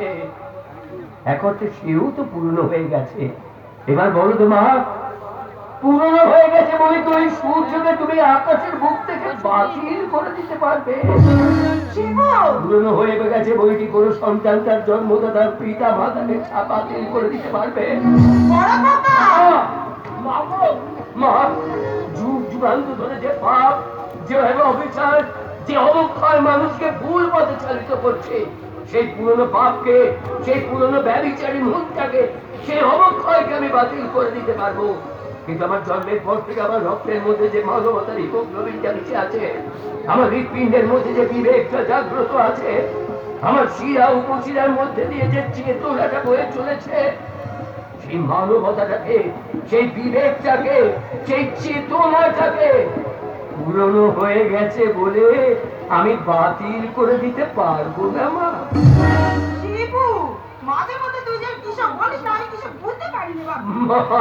আছে, এক অর্থে সেও তো পুরনো হয়ে গেছে। এবার বলো তো মা, পুরনো হয়ে গেছে বলে তো ওই সূর্যকে তুমি আকাশের বুক থেকে বাতিল করে দিতে পারবে? পুরনো হয়ে গেছে বলে কি কোনো সন্তান তার জন্মদাতার পিতা মাতাকে বাতিল করে দিতে পারবে? মা, যুগ যুগান্ত ধরে যে পাপ, যেভাবে অবিচার, যে অবক্ষয় মানুষকে ভুল পথে চালিত করছে, সেই পুরনো পাপকে, সেই পুরনো ব্যভিচারী মনটাকে, সেই অবক্ষয়কে আমি বাতিল করে দিতে পারবো। কিন্তু আমার জন্মের পর থেকে আমার রক্তের মধ্যে যে মানবতার হিমোগ্লোবিনটা মিশে আছে, আমার হৃৎপিণ্ডের মধ্যে যে বিবেকটা জাগ্রত আছে, আমার শিরা উপশিরার মধ্যে দিয়ে যে চেতনাটা বয়ে চলেছে, সেই মানবতাটাকে, সেই বিবেকটাকে, সেই চেতনাটাকে পুরনো হয়ে গেছে বলে আমি বাতিল করে দিতে পারবো না মা। মাঝে মধ্যে তুই যে কিসব বলিস না, আমি কিসব বুঝতে পারিনি বাবা।